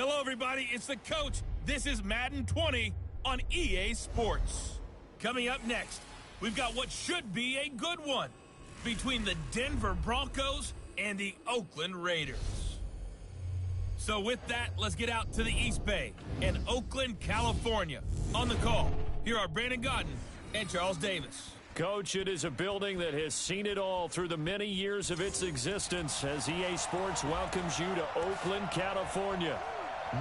Hello, everybody. It's the coach. This is Madden 20 on EA Sports. Coming up next, we've got what should be a good one between the Denver Broncos and the Oakland Raiders. So with that, let's get out to the East Bay and Oakland, California. On the call, here are Brandon Godden and Charles Davis. Coach, it is a building that has seen it all through the many years of its existence as EA Sports welcomes you to Oakland, California.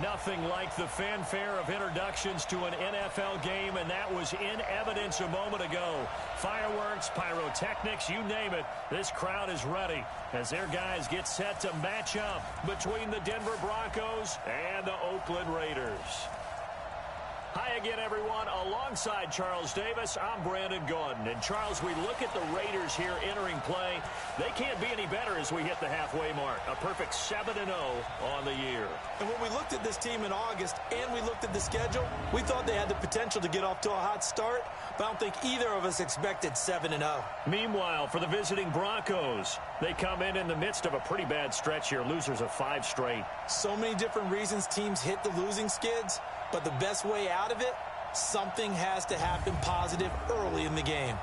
Nothing like the fanfare of introductions to an NFL game, and that was in evidence a moment ago. Fireworks, pyrotechnics, you name it. This crowd is ready as their guys get set to match up between the Denver Broncos and the Oakland Raiders. Hi again, everyone. Alongside Charles Davis, I'm Brandon Gaudin. And, Charles, we look at the Raiders here entering play. They can't be any better as we hit the halfway mark. A perfect 7-0 on the year. And when we looked at this team in August and we looked at the schedule, we thought they had the potential to get off to a hot start, but I don't think either of us expected 7-0. Meanwhile, for the visiting Broncos, they come in the midst of a pretty bad stretch here. Losers of 5 straight. So many different reasons teams hit the losing skids. But the best way out of it, something has to happen positive early in the game.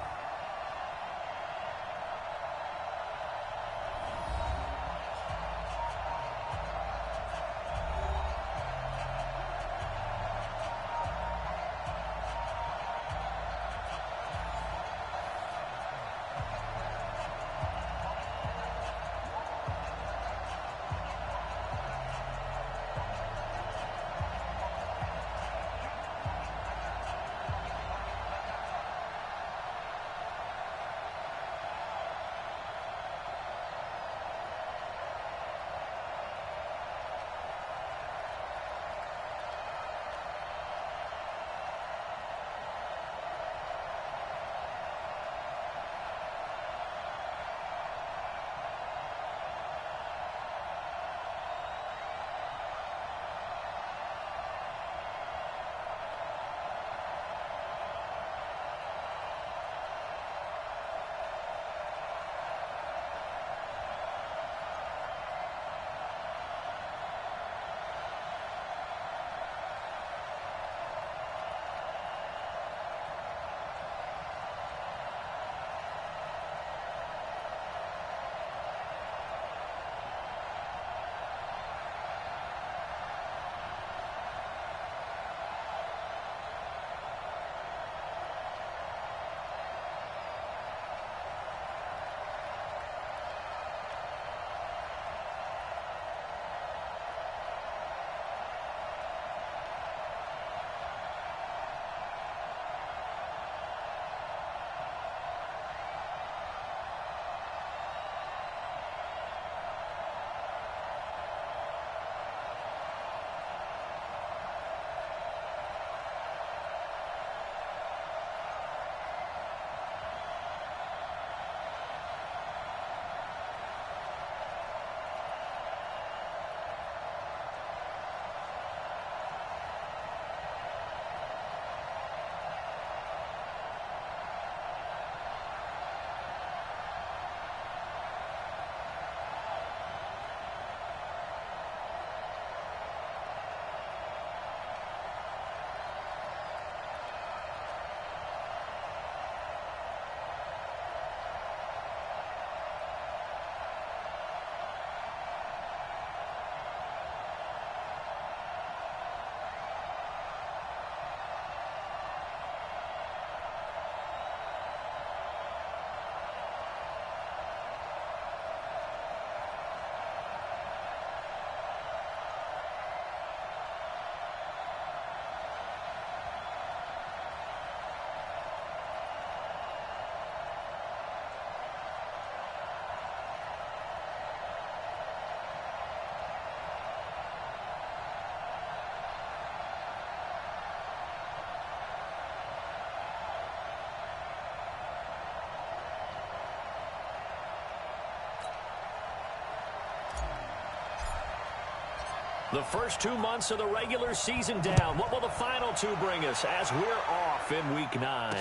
The first 2 months of the regular season down. What will the final 2 bring us as we're off in Week 9?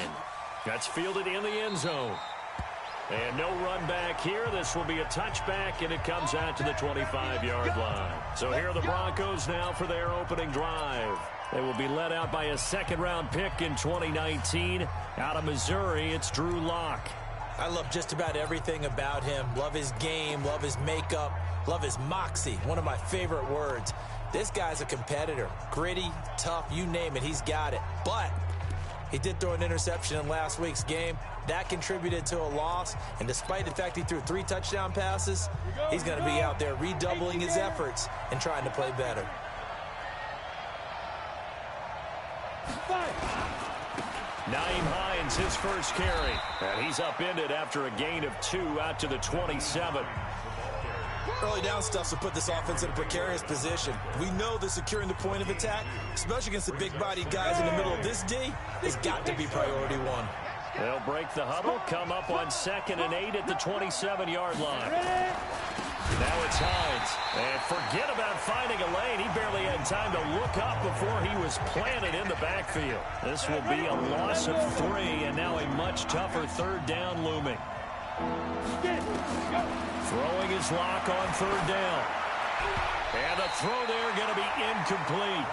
That's fielded in the end zone. And no run back here. This will be a touchback, and it comes out to the 25-yard line. So here are the Broncos now for their opening drive. They will be led out by a second-round pick in 2019. Out of Missouri, it's Drew Lock. I love just about everything about him. Love his game, love his makeup, love his moxie. One of my favorite words. This guy's a competitor. Gritty, tough, you name it, he's got it. But he did throw an interception in last week's game. That contributed to a loss. And despite the fact he threw 3 touchdown passes, he's going to be out there redoubling his efforts and trying to play better. Naeem Hines, his first carry. And he's upended after a gain of 2 out to the 27. Early down stuff will put this offense in a precarious position. We know that securing the point of attack, especially against the big-bodied guys in the middle of this D, has got to be priority 1. They'll break the huddle, come up on 2nd and 8 at the 27-yard line. Now it's Hines. And forget about finding a lane. He barely had time to look up before he was planted in the backfield. This will be a loss of 3, and now a much tougher 3rd down looming. Throwing his Lock on 3rd down. And the throw there going to be incomplete.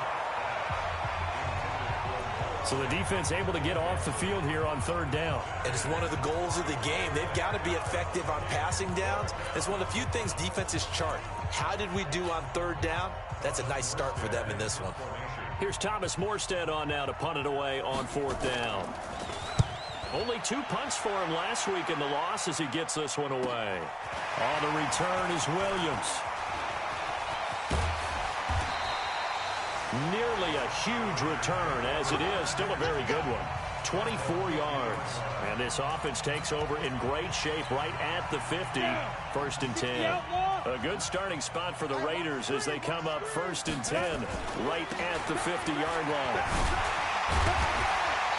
So the defense able to get off the field here on 3rd down. And it's one of the goals of the game. They've got to be effective on passing downs. It's one of the few things defenses chart. How did we do on 3rd down? That's a nice start for them in this one. Here's Thomas Morstead on now to punt it away on 4th down. Only 2 punts for him last week in the loss as he gets this one away. On the return is Williams. Nearly a huge return, as it is still a very good one. 24 yards. And this offense takes over in great shape right at the 50. 1st and 10. A good starting spot for the Raiders as they come up 1st and 10 right at the 50-yard line.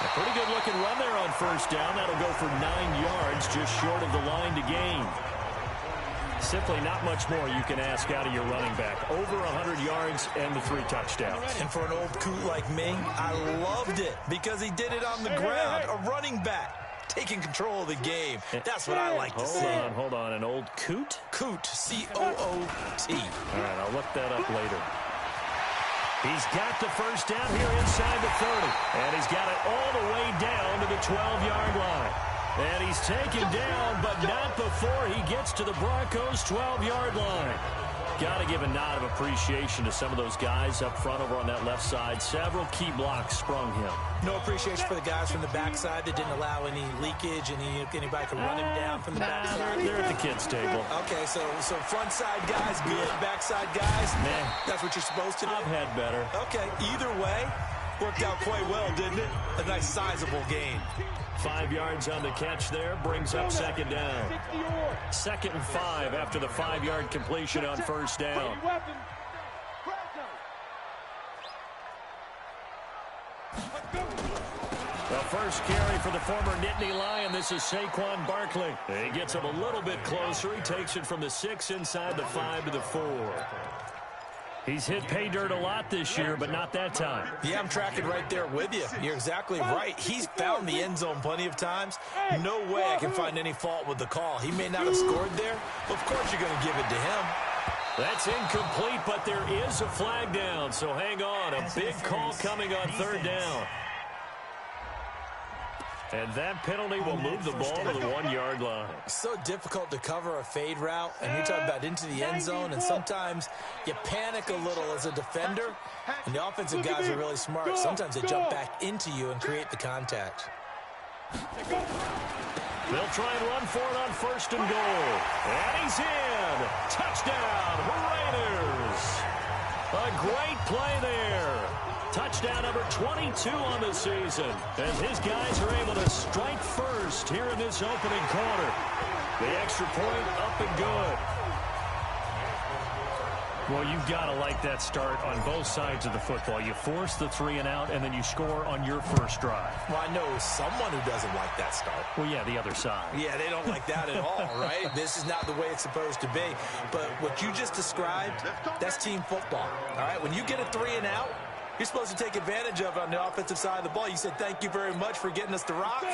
A pretty good-looking run there on 1st down. That'll go for 9 yards, just short of the line to gain. Simply not much more you can ask out of your running back. Over 100 yards and the 3 touchdowns. And for an old coot like me, I loved it because he did it on the ground. A running back taking control of the game. That's what I like to see. Hold on. An old coot? Coot, C-O-O-T. All right, I'll look that up later. He's got the 1st down here inside the 30. And he's got it all the way down to the 12-yard line. And he's taken down, but not before he gets to the Broncos' 12-yard line. Got to give a nod of appreciation to some of those guys up front over on that left side. Several key blocks sprung him. No appreciation for the guys from the backside that didn't allow any leakage, and anybody could run him down from the backside. They're at the kids' table. Okay, so front side guys good, backside guys, man, that's what you're supposed to do? I've had better. Okay, either way, worked out quite well, didn't it? A nice sizable gain. 5 yards on the catch there, brings up 2nd down. 2nd and 5 after the 5-yard completion on 1st down. The first carry for the former Nittany Lion. This is Saquon Barkley. He gets him a little bit closer. He takes it from the 6 inside the 5 to the 4. He's hit pay dirt a lot this year, but not that time. Yeah, I'm tracking right there with you. You're exactly right. He's found the end zone plenty of times. No way I can find any fault with the call. He may not have scored there, but of course you're going to give it to him. That's incomplete, but there is a flag down, so hang on. A big call coming on 3rd down. And that penalty will move the ball to the 1-yard line. So difficult to cover a fade route, and you're talking about into the end zone, and sometimes you panic a little as a defender, and the offensive guys are really smart. Sometimes they jump back into you and create the contact. They'll try and run for it on 1st and goal. And he's in. Touchdown, Raiders. A great play there. Touchdown number 22 on the season. As his guys are able to strike first here in this opening quarter. The extra point up and good. Well, you've got to like that start on both sides of the football. You force the 3 and out, and then you score on your first drive. Well, I know someone who doesn't like that start. Well, yeah, the other side. Yeah, they don't like that at all, right? This is not the way it's supposed to be. But what you just described, that's team football, all right? When you get a 3 and out, you're supposed to take advantage of on the offensive side of the ball. You said, thank you very much for getting us the rock.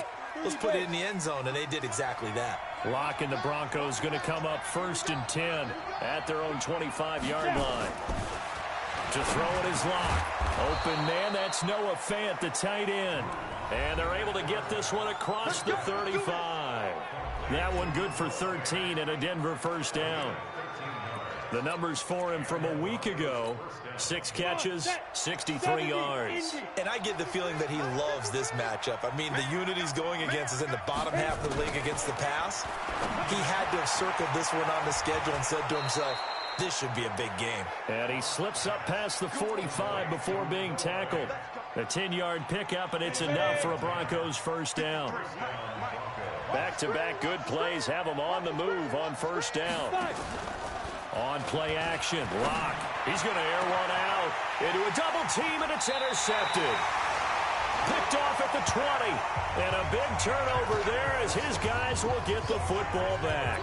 Let's put it in the end zone, and they did exactly that. Lock and the Broncos going to come up 1st and 10 at their own 25-yard line. To throw it is Lock. Open man, that's Noah Fant, the tight end. And they're able to get this one across the 35. That one good for 13 and a Denver first down. The numbers for him from a week ago, 6 catches, 63 yards. And I get the feeling that he loves this matchup. I mean, the unit he's going against is in the bottom half of the league against the pass. He had to have circled this one on the schedule and said to himself, this should be a big game. And he slips up past the 45 before being tackled. A 10-yard pickup, and it's enough for a Broncos first down. Back-to-back good plays have him on the move on first down. On play action, Lock. He's going to air one out into a double team, and it's intercepted. Picked off at the 20. And a big turnover there as his guys will get the football back.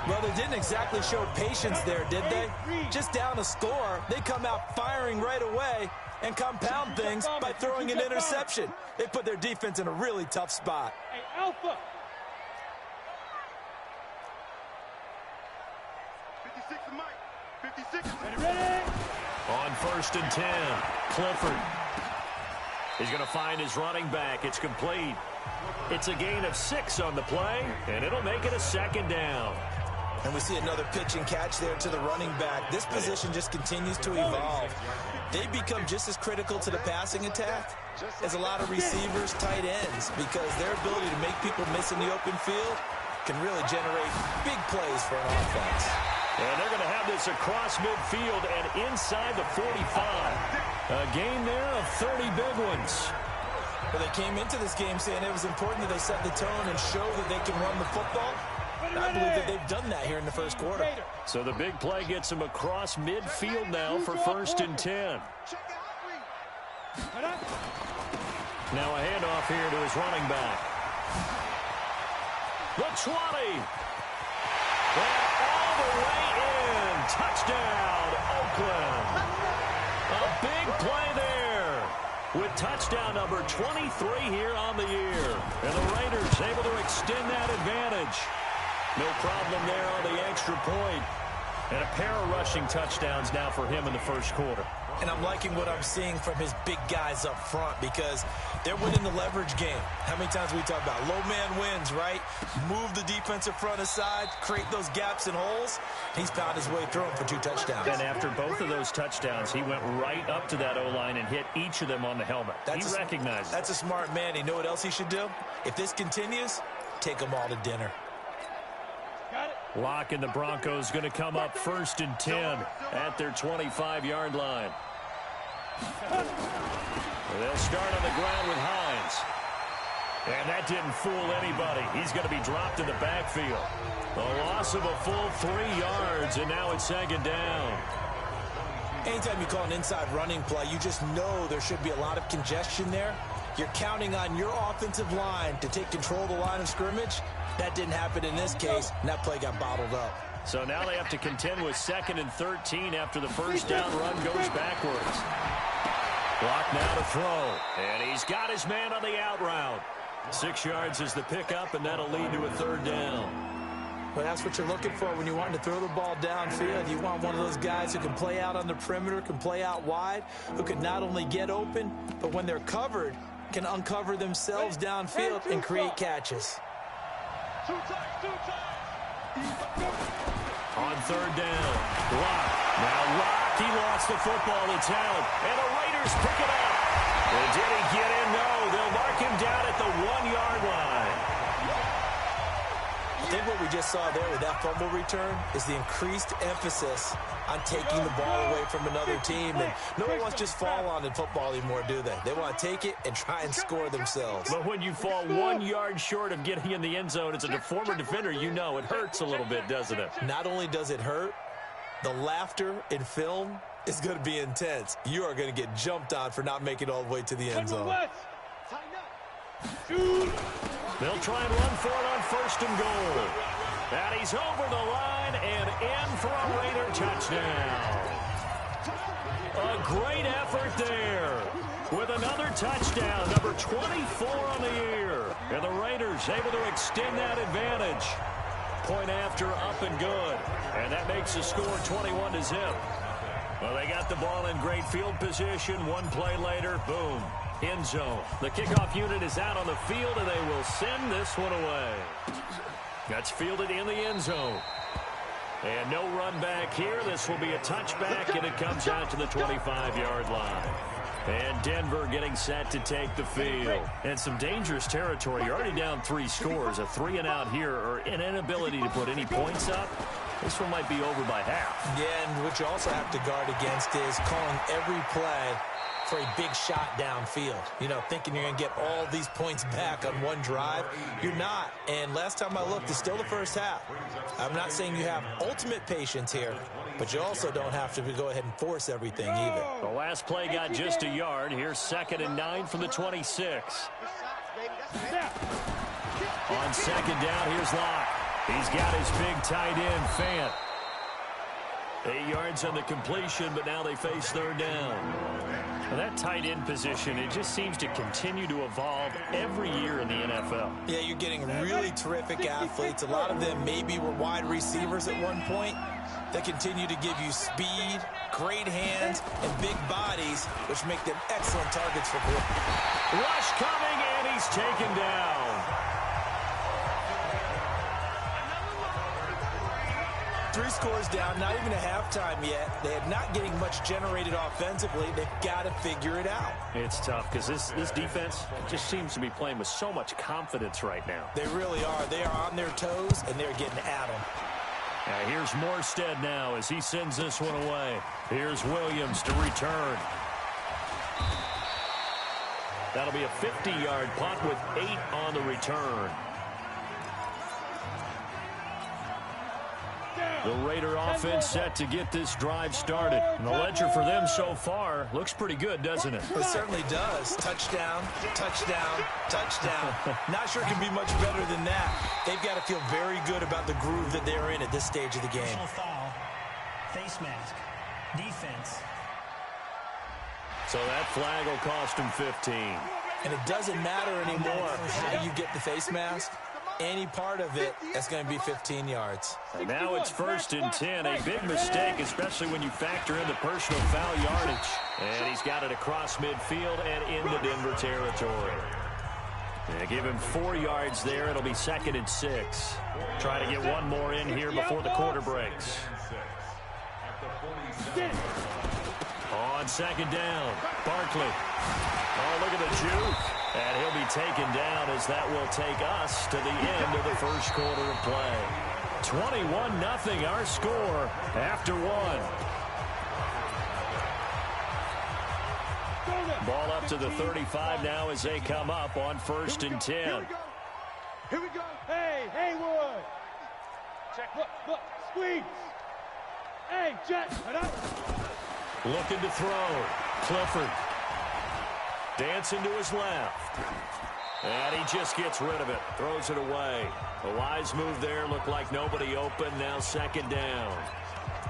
Well, they didn't exactly show patience there, did they? Just down a score, they come out firing right away and compound things by throwing an interception. They put their defense in a really tough spot. Hey, Alpha. 56 to Mike. 56. Ready? On 1st and 10, Clifford. He's going to find his running back. It's complete. It's a gain of 6 on the play, and it'll make it a 2nd down. And we see another pitch and catch there to the running back. This position just continues to evolve. They become just as critical to the passing attack as a lot of receivers, tight ends, because their ability to make people miss in the open field can really generate big plays for an offense. And they're going to have this across midfield and inside the 45. A gain there of 30 big ones. Well, they came into this game saying it was important that they set the tone and show that they can run the football. And I believe that they've done that here in the first quarter. So the big play gets them across midfield now for 1st and 10. Now a handoff here to his running back. The 20. And all the way in. Touchdown, Oakland. A big play there with touchdown number 23 here on the year. And the Raiders able to extend that advantage. No problem there on the extra point. And a pair of rushing touchdowns now for him in the first quarter. And I'm liking what I'm seeing from his big guys up front because they're winning the leverage game. How many times we talk about low man wins, right? Move the defensive front aside, create those gaps and holes. He's found his way through them for 2 touchdowns. And after both of those touchdowns, he went right up to that O-line and hit each of them on the helmet. He recognized it. That's a smart man. You know what else he should do? If this continues, take them all to dinner. Lock and the Broncos going to come up 1st and 10 at their 25-yard line. They'll start on the ground with Hines. And that didn't fool anybody. He's going to be dropped in the backfield. A loss of a full 3 yards, and now it's 2nd down. Anytime you call an inside running play, you just know there should be a lot of congestion there. You're counting on your offensive line to take control of the line of scrimmage. That didn't happen in this case, and that play got bottled up. So now they have to contend with 2nd and 13 after the first down run goes backwards. Lock now to throw, and he's got his man on the out route. 6 yards is the pickup, and that'll lead to a 3rd down. Well, that's what you're looking for when you want to throw the ball downfield. You want one of those guys who can play out on the perimeter, can play out wide, who can not only get open, but when they're covered, can uncover themselves downfield and create catches. On 3rd down, Lock. Now Lock, he lost the football. It's out, and the Raiders pick it up. And did he get in? No, they'll mark him down at the 1-yard line. I think what we just saw there with that fumble return is the increased emphasis on taking the ball away from another team. And no one wants to just fall on in football anymore, do they? They want to take it and try and score themselves. But when you fall 1 yard short of getting in the end zone as a former defender, you know it hurts a little bit, doesn't it? Not only does it hurt, the laughter in film is going to be intense. You are going to get jumped on for not making it all the way to the end zone. They'll try and run for it on 1st and goal. And he's over the line and in for a Raider touchdown. A great effort there with another touchdown, number 24 on the year. And the Raiders able to extend that advantage. Point after, up and good. And that makes the score 21-0. Well, they got the ball in great field position. One play later, boom, end zone. The kickoff unit is out on the field, and they will send this one away. That's fielded in the end zone. And no run back here. This will be a touchback, and it comes out to the 25-yard line. And Denver getting set to take the field. And some dangerous territory. You're already down 3 scores. A 3-and-out here, or an inability to put any points up. This one might be over by half. Yeah, and what you also have to guard against is calling every play for a big shot downfield. You know, thinking you're going to get all these points back on one drive. You're not. And last time I looked, it's still the first half. I'm not saying you have ultimate patience here, but you also don't have to go ahead and force everything either. The last play got just a yard. Here's 2nd and 9 from the 26. On 2nd down, here's Locke. He's got his big tight end, Fant. 8 yards on the completion, but now they face 3rd down. Now that tight end position, it just seems to continue to evolve every year in the NFL. Yeah, you're getting really terrific athletes. A lot of them maybe were wide receivers at one point. They continue to give you speed, great hands, and big bodies, which make them excellent targets for quarterbacks. Rush coming, and he's taken down. 3 scores down, not even a halftime yet. They're not getting much generated offensively. They've got to figure it out. It's tough because this defense just seems to be playing with so much confidence right now. They really are. They are on their toes, and they're getting at them. Now here's Morstead now as he sends this one away. Here's Williams to return. That'll be a 50-yard punt with 8 on the return. The Raider offense set to get this drive started. And the ledger for them so far looks pretty good, doesn't it? It certainly does. Touchdown, touchdown, touchdown. Not sure it can be much better than that. They've got to feel very good about the groove that they're in at this stage of the game. Personal foul, face mask, defense. So that flag will cost him 15. And it doesn't matter anymore how you get the face mask. Any part of it, that's going to be 15 yards. And now it's 1st and 10. A big mistake, especially when you factor in the personal foul yardage. And he's got it across midfield and into Denver territory. And give him 4 yards there. It'll be 2nd and 6. Try to get one more in here before the quarter breaks. On 2nd down, Barkley. Oh, look at the juke. And he'll be taken down as that will take us to the end of the first quarter of play. 21-0 our score after 1. Ball up to the 35 now as they come up on 1st and 10. Here we go. Hey, Haywood. Check. Look, squeeze. Hey, Jet. Looking to throw. Clifford. Dancing to his left. And he just gets rid of it. Throws it away. A wise move there. Looked like nobody open. Now 2nd down.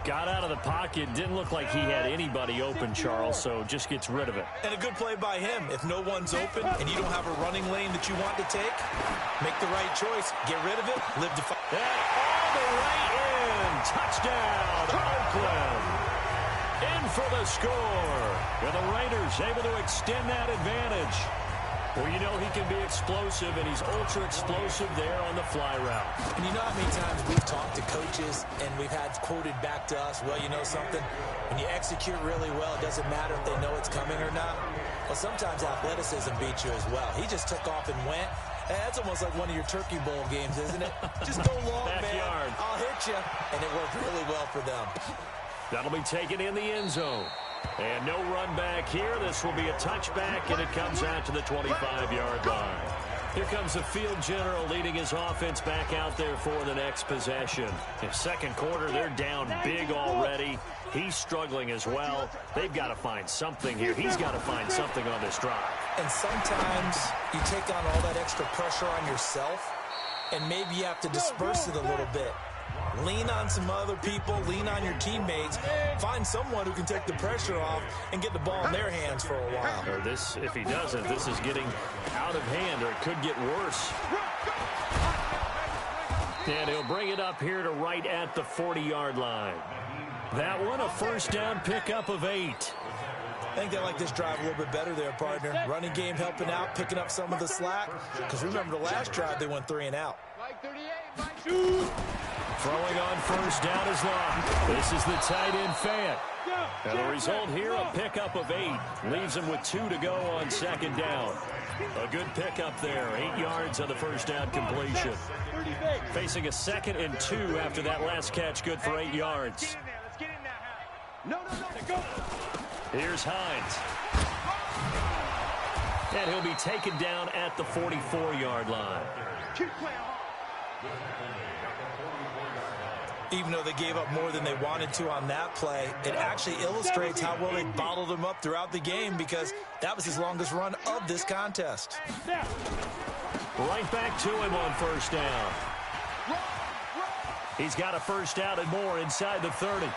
Got out of the pocket. Didn't look like he had anybody open, Charles, so just gets rid of it. And a good play by him. If no one's open and you don't have a running lane that you want to take, make the right choice. Get rid of it. Live to fight. And all the way in. Touchdown, Oakland. In for the score. And the Raiders able to extend that advantage. Well, you know he can be explosive, and he's ultra-explosive there on the fly route. And you know how many times we've talked to coaches, and we've had quoted back to us, well, you know something? When you execute really well, it doesn't matter if they know it's coming or not. Well, sometimes athleticism beats you as well. He just took off and went. And that's almost like one of your Turkey Bowl games, isn't it? Just go long, Backyard. man. I'll hit you. And it worked really well for them. That'll be taken in the end zone. And no run back here. This will be a touchback, and it comes out to the 25-yard line. Here comes the field general leading his offense back out there for the next possession. In 2nd quarter, they're down big already. He's struggling as well. They've got to find something here. He's got to find something on this drive. And sometimes you take on all that extra pressure on yourself, and maybe you have to disperse it a little bit. Lean on some other people. Lean on your teammates. Find someone who can take the pressure off and get the ball in their hands for a while. Or this, if he doesn't, this is getting out of hand, or it could get worse. And he'll bring it up here to right at the 40-yard line. That one, a first down pickup of 8. I think they like this drive a little bit better there, partner. Running game helping out, picking up some of the slack. Because remember, the last drive, they went 3 and out. Throwing on first down is Locke. This is the tight end Fant. And the result here, a pickup of 8. Leaves him with 2 to go on second down. A good pickup there. 8 yards on the first down completion. Facing a 2nd and 2 after that last catch, good for 8 yards. Here's Hines. And he'll be taken down at the 44-yard line. Even though they gave up more than they wanted to on that play, it actually illustrates how well they bottled him up throughout the game, because that was his longest run of this contest. Right back to him on first down. He's got a first down and more inside the 30.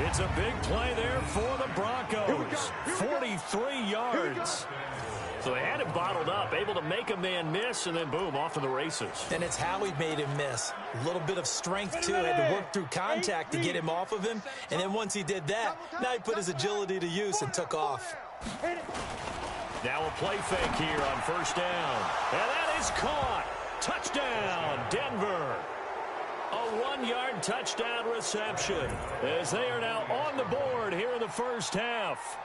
It's a big play there for the Broncos. 43 yards. So they had him bottled up, able to make a man miss, and then boom, off to the races. And it's how he made him miss. A little bit of strength, too. Had to work through contact to get him off of him. And then once he did that, now he put his agility to use and took off. Now a play fake here on first down. And that is caught. Touchdown, Denver. A 1-yard touchdown reception as they are now on the board here in the first half.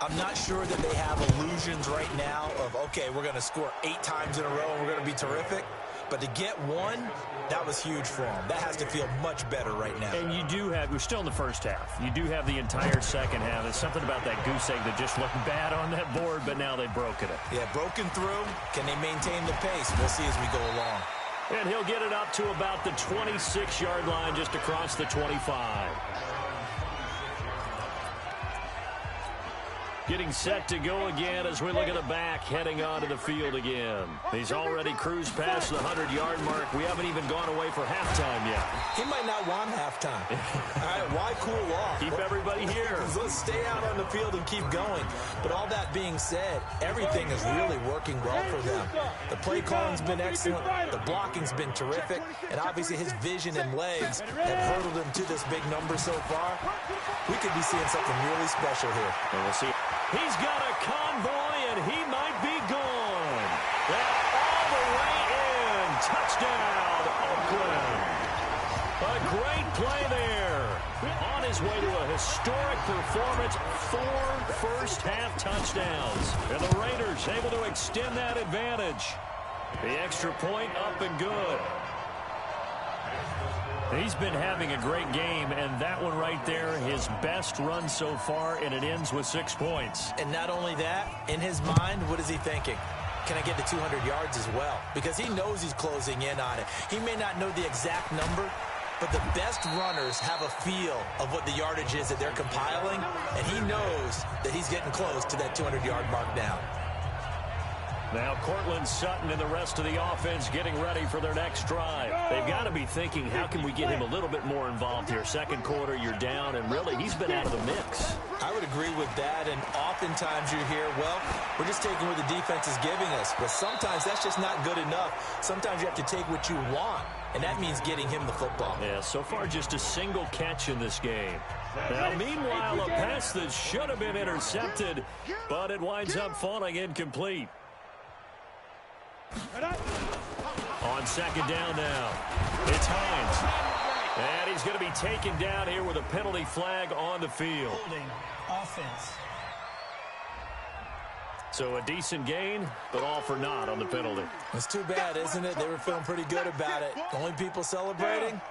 I'm not sure that they have illusions right now of, okay, we're going to score 8 times in a row and we're going to be terrific. But to get 1, that was huge for them. That has to feel much better right now. And you do have, we're still in the first half. You do have the entire second half. There's something about that goose egg that just looked bad on that board, but now they've broken it. Yeah, broken through. Can they maintain the pace? We'll see as we go along. And he'll get it up to about the 26-yard line, just across the 25. Getting set to go again as we look at the back, heading onto the field again. He's already cruised past the 100-yard mark. We haven't even gone away for halftime yet. He might not want halftime. All right, why cool off? Keep everybody here. Let's stay out on the field and keep going. But all that being said, everything is really working well for them. The play calling's been excellent. The blocking's been terrific. And obviously his vision and legs have hurdled him to this big number so far. We could be seeing something really special here. And we'll see. He's got a convoy, and he might be gone. And all the way in. Touchdown, Oakland. A great play there. On his way to a historic performance, 4 first-half touchdowns. And the Raiders able to extend that advantage. The extra point up and good. He's been having a great game, and that one right there, his best run so far, and it ends with 6 points. And not only that, in his mind, what is he thinking? Can I get to 200 yards as well? Because he knows he's closing in on it. He may not know the exact number, but the best runners have a feel of what the yardage is that they're compiling, and he knows that he's getting close to that 200-yard mark now. Now Cortland Sutton and the rest of the offense getting ready for their next drive. They've got to be thinking, how can we get him a little bit more involved here? Second quarter, you're down, and really, he's been out of the mix. I would agree with that, and oftentimes you hear, well, we're just taking what the defense is giving us. But sometimes that's just not good enough. Sometimes you have to take what you want, and that means getting him the football. Yeah, so far just a single catch in this game. Now, meanwhile, a pass that should have been intercepted, but it winds up falling incomplete. On second down now, it's Hines. And he's going to be taken down here with a penalty flag on the field. Holding offense. So a decent gain, but all for naught on the penalty. It's too bad, isn't it? They were feeling pretty good about it. The only people celebrating,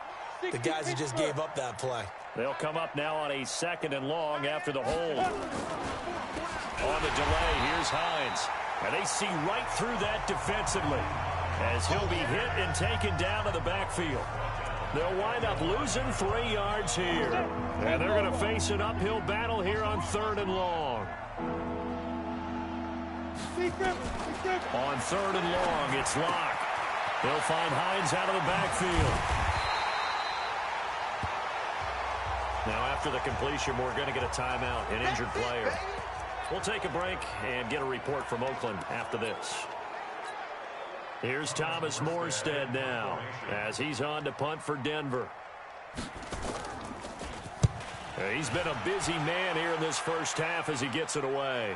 the guys who just gave up that play. They'll come up now on a 2nd and long after the hold. On the delay, here's Hines. And they see right through that defensively as he'll be hit and taken down to the backfield. They'll wind up losing 3 yards here. And they're going to face an uphill battle here on 3rd and long. On 3rd and long, it's Locke. He'll find Hines out of the backfield. Now, after the completion, we're going to get a timeout, an injured player. We'll take a break and get a report from Oakland after this. Here's Thomas Morstead now as he's on to punt for Denver. He's been a busy man here in this first half as he gets it away.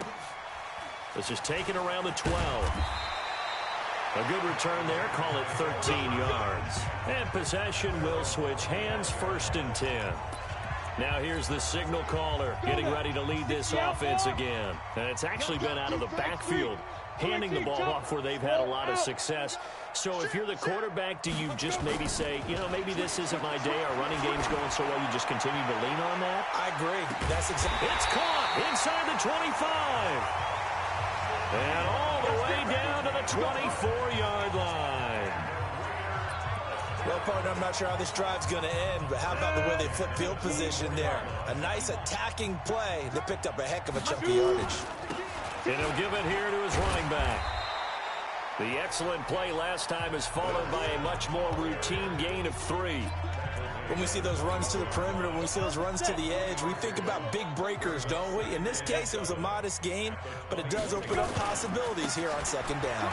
This is taken around the 12. A good return there. Call it 13 yards. And possession will switch hands, 1st and 10. Now here's the signal caller getting ready to lead this offense again. And it's actually been out of the backfield, handing the ball off where they've had a lot of success. So if you're the quarterback, do you just maybe say, you know, maybe this isn't my day, our running game's going so well, you just continue to lean on that? I agree. That's exactly. It's caught inside the 25. And all the way down to the 24-yard line. Well, partner, I'm not sure how this drive's going to end, but how about the way they flip field position there? A nice attacking play. They picked up a heck of a chunk of yardage. And he'll give it here to his running back. The excellent play last time is followed by a much more routine gain of 3. When we see those runs to the perimeter, when we see those runs to the edge, we think about big breakers, don't we? In this case, it was a modest gain, but it does open up possibilities here on 2nd down.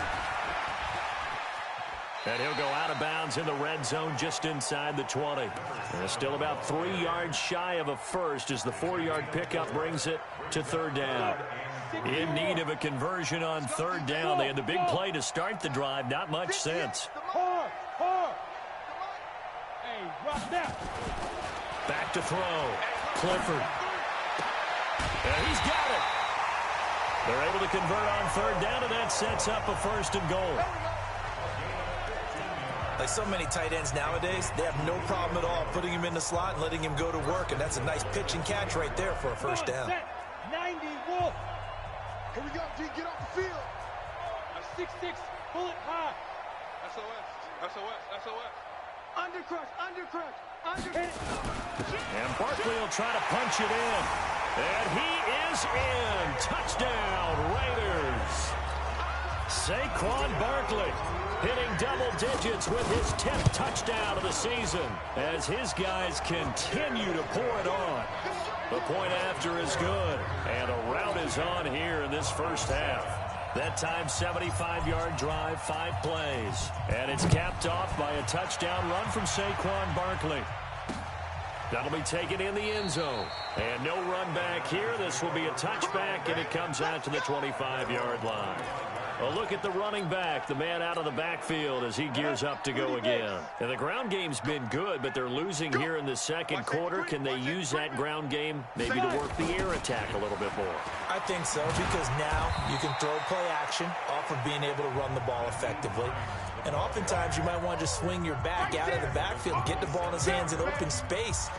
And he'll go out of bounds in the red zone just inside the 20. And still about 3 yards shy of a first as the 4-yard pickup brings it to 3rd down. In need of a conversion on 3rd down. They had the big play to start the drive. Not much sense. Back to throw. Clifford. And he's got it. They're able to convert on 3rd down, and that sets up a 1st and goal. Like so many tight ends nowadays, they have no problem at all putting him in the slot and letting him go to work, and that's a nice pitch and catch right there for a 1st down. 90 Wolf. Here we go, G, get off the field. A 6'6", bullet high. SOS, SOS, SOS. Undercrush. And Barkley will try to punch it in. And he is in. Touchdown, Raiders. Saquon Barkley hitting double digits with his 10th touchdown of the season as his guys continue to pour it on. The point after is good, and a rout is on here in this first half. That time, 75-yard drive, 5 plays. And it's capped off by a touchdown run from Saquon Barkley. That'll be taken in the end zone. And no run back here. This will be a touchback, and it comes out to the 25-yard line. A look at the running back, the man out of the backfield as he gears up to go again. And the ground game's been good, but they're losing here in the 2nd quarter. Can they use that ground game maybe to work the air attack a little bit more? I think so, because now you can throw play action off of being able to run the ball effectively. And oftentimes you might want to just swing your back out of the backfield, get the ball in his hands in open space,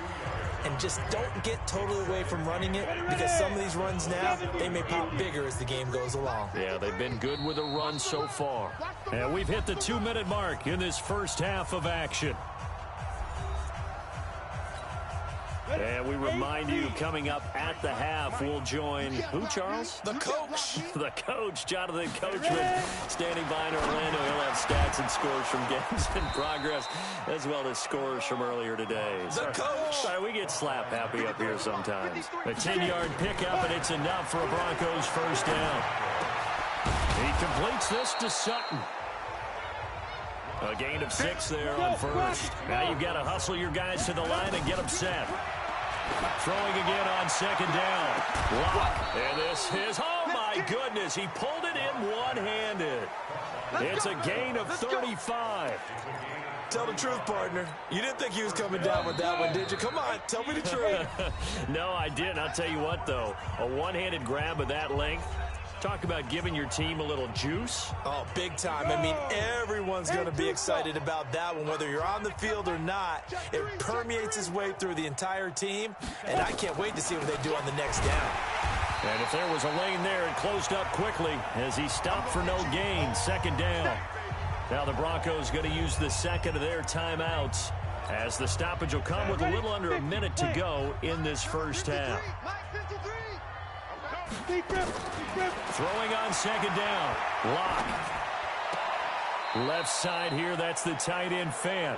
and just don't get totally away from running it, because some of these runs now, they may pop bigger as the game goes along. Yeah, they've been good with the run so far. And we've hit the 2-minute mark in this first half of action. And we remind you, coming up at the half, we'll join who, Charles? The coach. The coach, Jonathan Coachman, standing by in Orlando. He'll have stats and scores from games in progress, as well as scores from earlier today. The coach. Sorry, we get slap happy up here sometimes. A 10-yard pickup, and it's enough for a Broncos 1st down. He completes this to Sutton. A gain of 6 there on 1st. Now you've got to hustle your guys to the line and get them set. Throwing again on 2nd down. Lock. And this is, oh my goodness, he pulled it in one-handed. It's a gain of 35. Tell the truth, partner. You didn't think he was coming down with that one, did you? Come on, tell me the truth. No, I didn't. I'll tell you what, though. A one-handed grab of that length. Talk about giving your team a little juice. Oh, big time. I mean, everyone's going to be excited about that one, whether you're on the field or not. It permeates its way through the entire team, and I can't wait to see what they do on the next down. And if there was a lane there, it closed up quickly as he stopped for no gain. 2nd down. Now the Broncos going to use the 2nd of their timeouts as the stoppage will come with a little under a minute to go in this first half. Throwing on 2nd down. Lock. Left side here, that's the tight end Fan.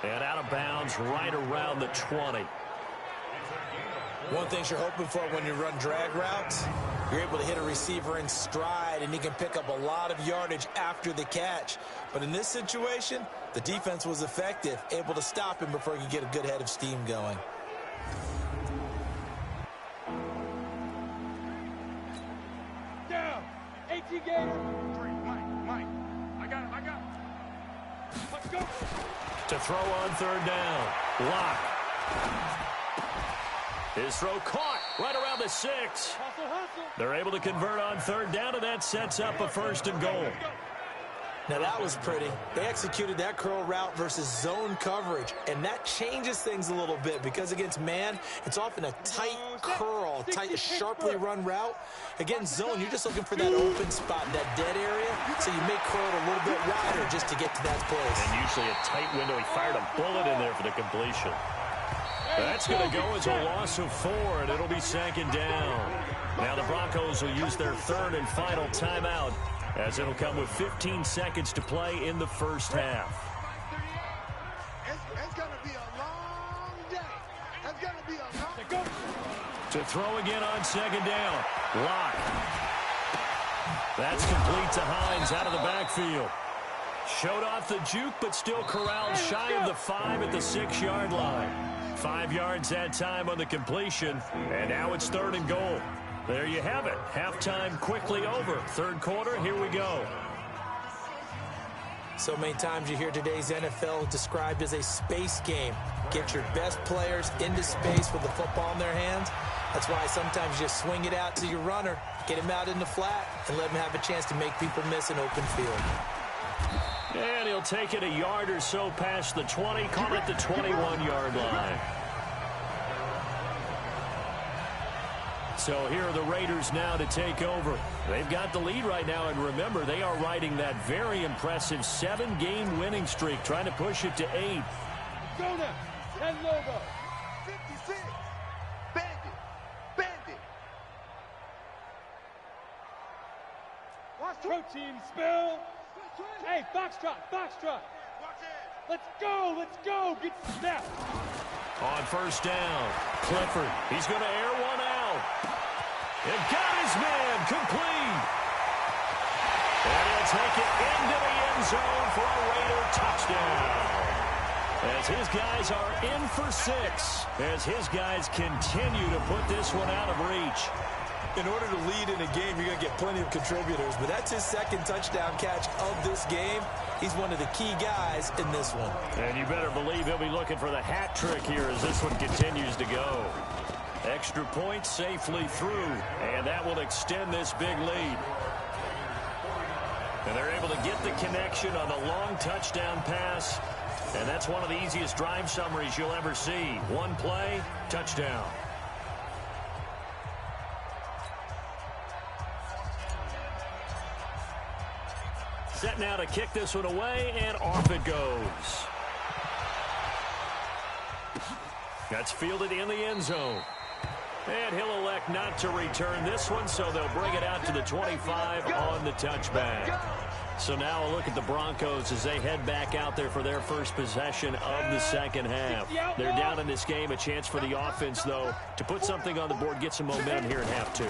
And out of bounds right around the 20. One thing you're hoping for when you run drag routes, you're able to hit a receiver in stride, and he can pick up a lot of yardage after the catch. But in this situation, the defense was effective, able to stop him before he could get a good head of steam going. Down. 18 Gator. 3, Mike. I got him. Let's go. To throw on third down. Lock. His throw caught right around the 6. Hustle. They're able to convert on third down, and that sets up a 1st and goal. Now that was pretty. They executed that curl route versus zone coverage, and that changes things a little bit because against man, it's often a tight curl, tight, sharply run route. Against zone, you're just looking for that open spot, that dead area, so you make curl a little bit wider just to get to that place. And usually a tight window. He fired a bullet in there for the completion. That's going to go as a loss of 4, and it'll be 2nd down. Now the Broncos will use their 3rd and final timeout, as it'll come with 15 seconds to play in the first half. It's going to be a long day. It's going to be a long day. To throw again on 2nd down. Lock. That's complete to Hines out of the backfield. Showed off the juke, but still corralled shy of the 5 at the 6-yard line. 5 yards that time on the completion, and now it's 3rd and goal. There you have it. Halftime quickly over. 3rd quarter, here we go. So many times you hear today's NFL described as a space game. Get your best players into space with the football in their hands. That's why sometimes you just swing it out to your runner, get him out in the flat, and let him have a chance to make people miss an open field. And he'll take it a yard or so past the 20, call it the 21-yard line. So here are the Raiders now to take over. They've got the lead right now, and remember, they are riding that very impressive 7-game winning streak, trying to push it to 8. Go now. 10 logo. 56. Bandit. Protein spill. Hey, foxtrot. Let's go. Get snapped. On 1st down, Clifford. He's going to air one out. And got his man complete. And he'll take it into the end zone for a Raider touchdown. As his guys are in for 6. As his guys continue to put this one out of reach. In order to lead in a game, you're going to get plenty of contributors, but that's his 2nd touchdown catch of this game. He's one of the key guys in this one. And you better believe he'll be looking for the hat trick here as this one continues to go. Extra point safely through, and that will extend this big lead. And they're able to get the connection on the long touchdown pass, and that's one of the easiest drive summaries you'll ever see. One play, touchdown. Set now to kick this one away, and off it goes. That's fielded in the end zone. And he'll elect not to return this one, so they'll bring it out to the 25 on the touchback. So now a look at the Broncos as they head back out there for their first possession of the 2nd half. They're down in this game. A chance for the offense, though, to put something on the board, get some momentum here in half 2.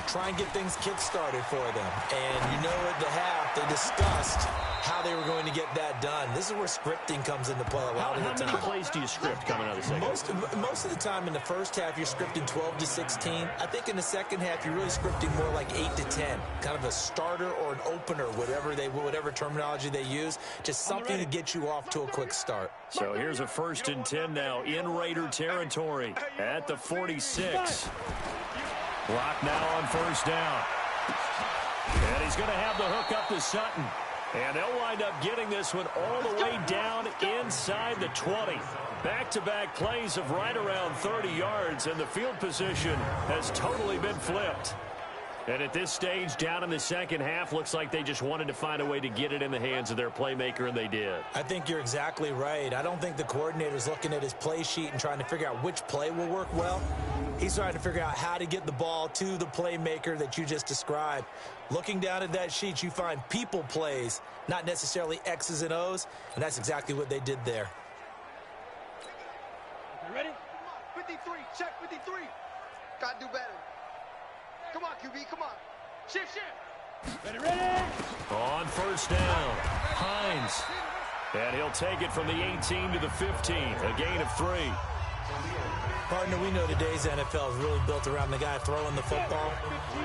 Try and get things kick-started for them. And you know at the half, they discussed how they were going to get that done. This is where scripting comes into play a lot of the time. How many plays do you script coming out of the second? Most of the time in the first half, you're scripting 12 to 16. I think in the second half, you're really scripting more like 8 to 10. Kind of a starter or an opener, whatever terminology they use. Just something to get you off to a quick start. So here's a 1st and 10 now in Raider territory at the 46. Lock now on 1st down. And he's going to have the hook up to Sutton. And they'll wind up getting this one all the way down inside the 20. Back-to-back plays of right around 30 yards, and the field position has totally been flipped. And at this stage, down in the second half, looks like they just wanted to find a way to get it in the hands of their playmaker, and they did. I think you're exactly right. I don't think the coordinator's looking at his play sheet and trying to figure out which play will work well. He's trying to figure out how to get the ball to the playmaker that you just described. Looking down at that sheet, you find people plays, not necessarily X's and O's, and that's exactly what they did there. You ready? 53, check 53. Gotta do better. Come on, QB, come on. Shift. Ready. On first down, Hines. And he'll take it from the 18 to the 15, a gain of 3. Partner, we know today's NFL is really built around the guy throwing the football.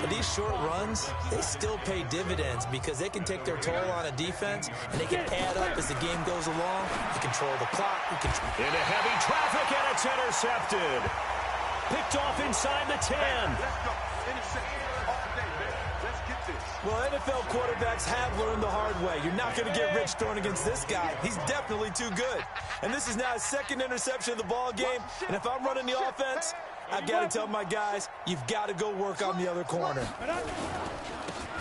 But these short runs, they still pay dividends because they can take their toll on a defense, and they can add up as the game goes along. You control the clock. Into heavy traffic, and it's intercepted. Picked off inside the 10. Let's go. Interception all day, man. Let's get this. Well, NFL quarterbacks have learned the hard way. You're not going to get rich throwing against this guy. He's definitely too good. And this is now his second interception of the ball game. And if I'm running the offense, I've got to tell my guys, you've got to go work on the other corner.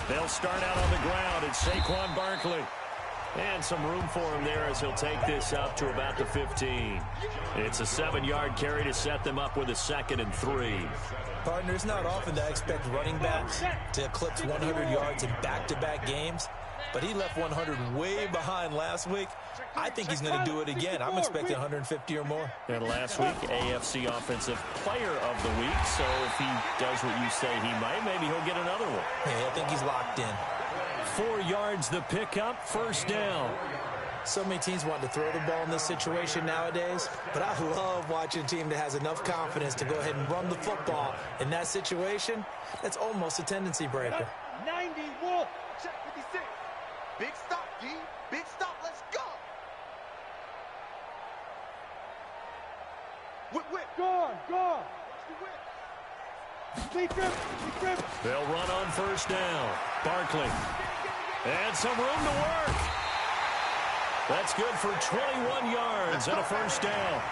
They'll start out on the ground. It's Saquon Barkley. And some room for him there as he'll take this up to about the 15. It's a 7-yard carry to set them up with a 2nd and 3. Partner, it's not often that I expect running backs to eclipse 100 yards in back-to-back games, but he left 100 way behind last week. I think he's going to do it again. I'm expecting 150 or more. And last week, AFC Offensive Player of the Week, so if he does what you say he might, maybe he'll get another one. Yeah, I think he's locked in. 4 yards the pickup, first down. So many teams want to throw the ball in this situation nowadays, but I love watching a team that has enough confidence to go ahead and run the football in that situation. That's almost a tendency breaker. 90, Wolf. Check 56. Big stop, D. Big stop. Let's go. Whip. Gone. Watch the whip. Big grip. They'll run on first down. Barkley. And some room to work. That's good for 21 yards and a first down.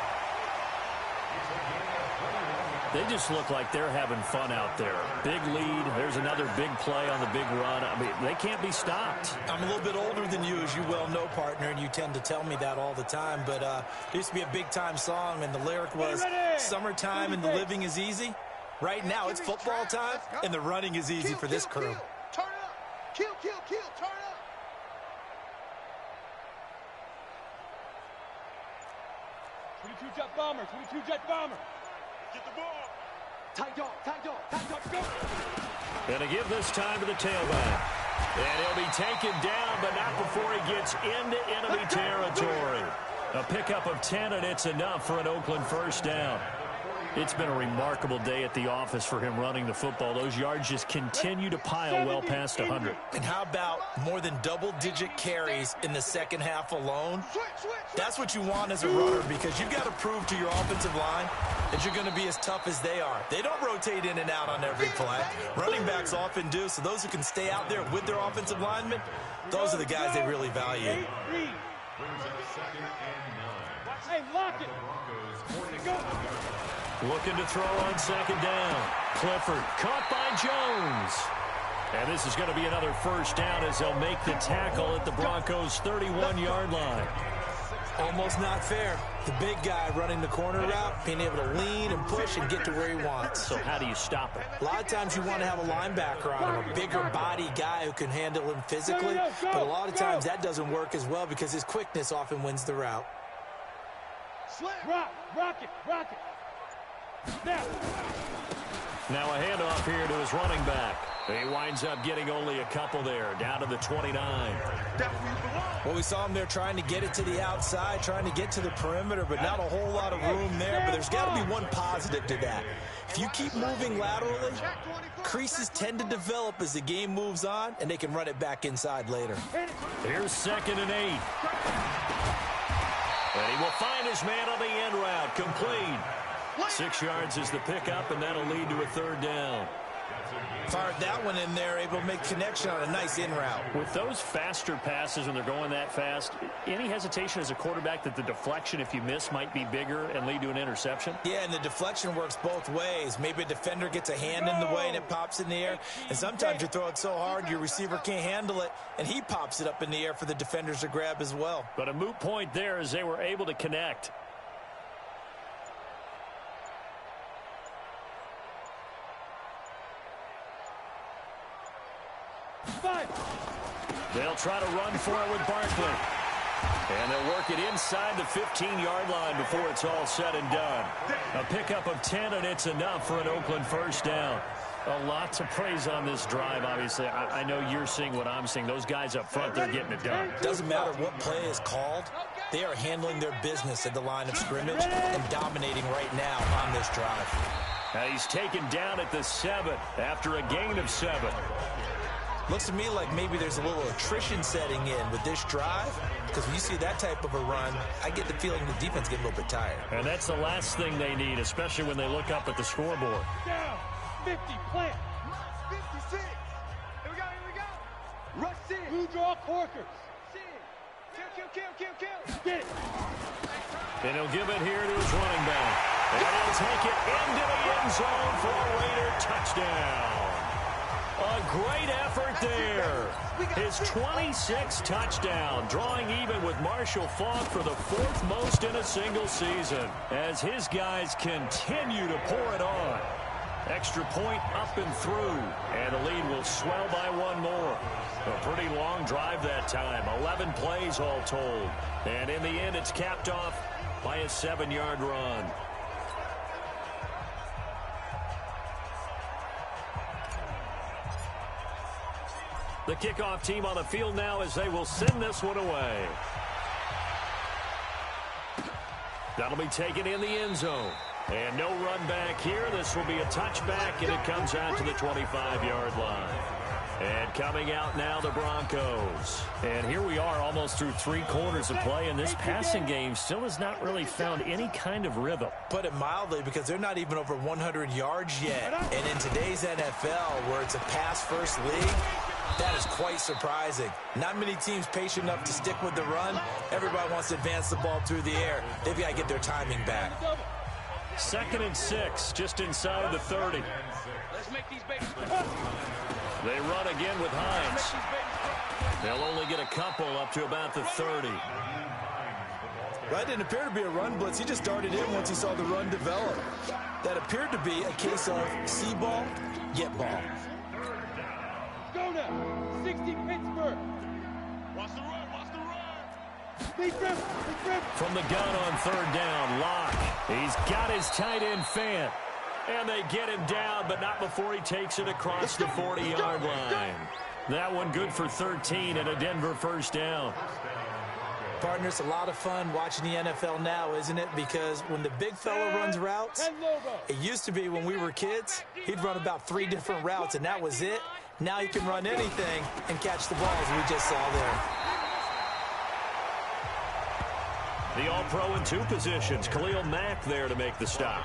They just look like they're having fun out there. Big lead. There's another big play on the big run. I mean, they can't be stopped. I'm a little bit older than you, as you well know, partner, and you tend to tell me that all the time. But there used to be a big-time song, and the lyric was, "Summertime and the living is easy." Right now, it's football time, and the running is easy for this crew. Turn up. Kill. Turn up. Twenty-two jet bomber. Get the ball. Tight dog, go. Going to give this time to the tailback. And he'll be taken down, but not before he gets into enemy territory. A pickup of 10, and it's enough for an Oakland first down. It's been a remarkable day at the office for him running the football. Those yards just continue to pile well past 100. And how about more than double-digit carries in the second half alone? That's what you want as a runner, because you've got to prove to your offensive line that you're going to be as tough as they are. They don't rotate in and out on every play. Running backs often do, so those who can stay out there with their offensive linemen, those are the guys they really value. Hey, lock it. Go. Looking to throw on second down. Clifford caught by Jones. And this is going to be another first down as they'll make the tackle at the Broncos' 31-yard line. Almost not fair. The big guy running the corner route, being able to lean and push and get to where he wants. So how do you stop it? A lot of times you want to have a linebacker on him, a bigger body guy who can handle him physically. But a lot of times that doesn't work as well because his quickness often wins the route. Rock it. Now a handoff here to his running back. He winds up getting only a couple there, down to the 29. Well, we saw him there trying to get it to the outside, trying to get to the perimeter, but not a whole lot of room there. But there's got to be one positive to that. If you keep moving laterally, creases tend to develop as the game moves on, and they can run it back inside later. Here's 2nd and 8. And he will find his man on the end route, complete. 6 yards is the pickup, and that'll lead to a third down. Fired that one in there, able to make connection on a nice in route. With those faster passes when they're going that fast, any hesitation as a quarterback that the deflection, if you miss, might be bigger and lead to an interception? Yeah, and the deflection works both ways. Maybe a defender gets a hand in the way and it pops in the air. And sometimes you throw it so hard your receiver can't handle it, and he pops it up in the air for the defenders to grab as well. But a moot point there as they were able to connect. They'll try to run for it with Barkley. And they'll work it inside the 15-yard line before it's all said and done. A pickup of 10, and it's enough for an Oakland first down. A lot to praise on this drive, obviously. I know you're seeing what I'm seeing. Those guys up front, they're getting it done. Doesn't matter what play is called. They are handling their business at the line of scrimmage and dominating right now on this drive. He's taken down at the 7 after a gain of 7. Looks to me like maybe there's a little attrition setting in with this drive, because when you see that type of a run, I get the feeling the defense gets a little bit tired. And that's the last thing they need, especially when they look up at the scoreboard. Down, 50, plant. 56. Here we go. Rush in. Blue draw corkers. Kill. Get it. And he'll give it here to his running back. And he'll take it into the end zone for a Raider touchdown. A great effort there. His 26th touchdown, drawing even with Marshall Faulk for the 4th most in a single season, as his guys continue to pour it on. Extra point up and through, and the lead will swell by 1 more. A pretty long drive that time, 11 plays all told. And in the end, it's capped off by a 7-yard run. The kickoff team on the field now as they will send this one away. That'll be taken in the end zone. And no run back here. This will be a touchback, and it comes out to the 25-yard line. And coming out now, the Broncos. And here we are almost through 3 quarters of play, and this passing game still has not really found any kind of rhythm. Put it mildly, because they're not even over 100 yards yet. And in today's NFL, where it's a pass-first league, that is quite surprising. Not many teams patient enough to stick with the run. Everybody wants to advance the ball through the air. They've got to get their timing back. 2nd and 6, just inside the 30. Let's make these babies. They run again with Hines. They'll only get a couple up to about the 30. That didn't appear to be a run blitz. He just darted in once he saw the run develop. That appeared to be a case of see ball, get ball. Go now. 60 Pittsburgh. Watch the run. From the gun on 3rd down, Locke. He's got his tight end Fant. And they get him down, but not before he takes it across the 40-yard line. That one good for 13 and a Denver first down. Partner, it's a lot of fun watching the NFL now, isn't it? Because when the big fella runs routes, it used to be when we were kids, he'd run about 3 different routes, and that was it. Now he can run anything and catch the ball, as we just saw there. The All-Pro in 2 positions. Khalil Mack there to make the stop.